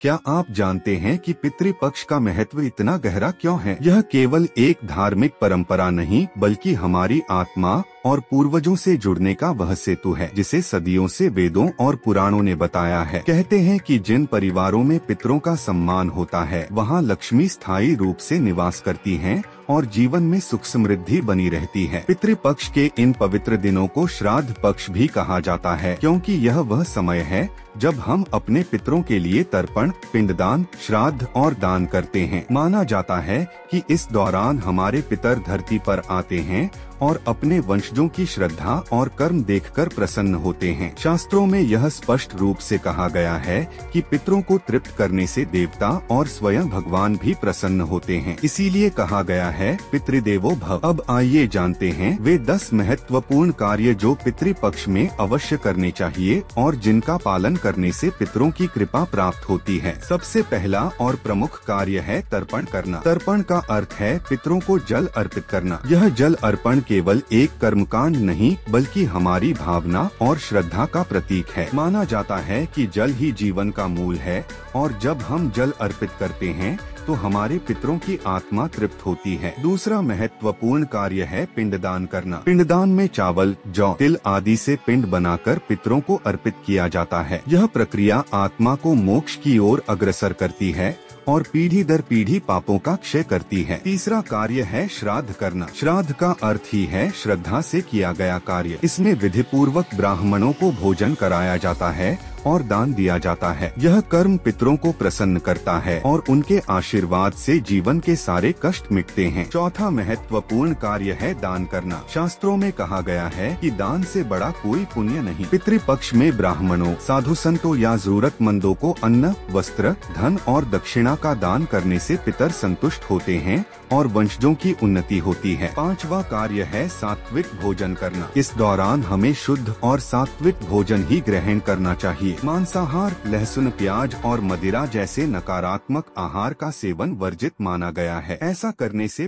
क्या आप जानते हैं कि पितृपक्ष का महत्व इतना गहरा क्यों है? यह केवल एक धार्मिक परंपरा नहीं बल्कि हमारी आत्मा और पूर्वजों से जुड़ने का वह सेतु है जिसे सदियों से वेदों और पुराणों ने बताया है। कहते हैं कि जिन परिवारों में पितरों का सम्मान होता है वहाँ लक्ष्मी स्थायी रूप से निवास करती हैं और जीवन में सुख समृद्धि बनी रहती है। पितृपक्ष के इन पवित्र दिनों को श्राद्ध पक्ष भी कहा जाता है क्योंकि यह वह समय है जब हम अपने पितरों के लिए तर्पण, पिंडदान, श्राद्ध और दान करते हैं। माना जाता है कि इस दौरान हमारे पितर धरती पर आते हैं और अपने वंशजों की श्रद्धा और कर्म देखकर प्रसन्न होते हैं। शास्त्रों में यह स्पष्ट रूप से कहा गया है कि पितरों को तृप्त करने से देवता और स्वयं भगवान भी प्रसन्न होते हैं। इसीलिए कहा गया है पितृदेवो भव। अब आइए जानते हैं वे 10 महत्वपूर्ण कार्य जो पितृपक्ष में अवश्य करने चाहिए और जिनका पालन करने से पितरों की कृपा प्राप्त होती है। सबसे पहला और प्रमुख कार्य है तर्पण करना। तर्पण का अर्थ है पितरों को जल अर्पित करना। यह जल अर्पण केवल एक कर्मकांड नहीं बल्कि हमारी भावना और श्रद्धा का प्रतीक है। माना जाता है कि जल ही जीवन का मूल है और जब हम जल अर्पित करते हैं तो हमारे पितरों की आत्मा तृप्त होती है। दूसरा महत्वपूर्ण कार्य है पिंडदान करना। पिंडदान में चावल, जौ, तिल आदि से पिंड बनाकर पितरों को अर्पित किया जाता है। यह प्रक्रिया आत्मा को मोक्ष की ओर अग्रसर करती है और पीढ़ी दर पीढ़ी पापों का क्षय करती है। तीसरा कार्य है श्राद्ध करना। श्राद्ध का अर्थ ही है श्रद्धा से किया गया कार्य। इसमें विधि पूर्वक ब्राह्मणों को भोजन कराया जाता है और दान दिया जाता है। यह कर्म पितरों को प्रसन्न करता है और उनके आशीर्वाद से जीवन के सारे कष्ट मिटते हैं। चौथा महत्वपूर्ण कार्य है दान करना। शास्त्रों में कहा गया है कि दान से बड़ा कोई पुण्य नहीं। पितृपक्ष में ब्राह्मणों, साधु संतों या जरूरतमंदों को अन्न, वस्त्र, धन और दक्षिणा का दान करने से पितर संतुष्ट होते हैं और वंशजों की उन्नति होती है। पांचवा कार्य है सात्विक भोजन करना। इस दौरान हमें शुद्ध और सात्विक भोजन ही ग्रहण करना चाहिए। मांसाहार, लहसुन, प्याज और मदिरा जैसे नकारात्मक आहार का सेवन वर्जित माना गया है। ऐसा करने से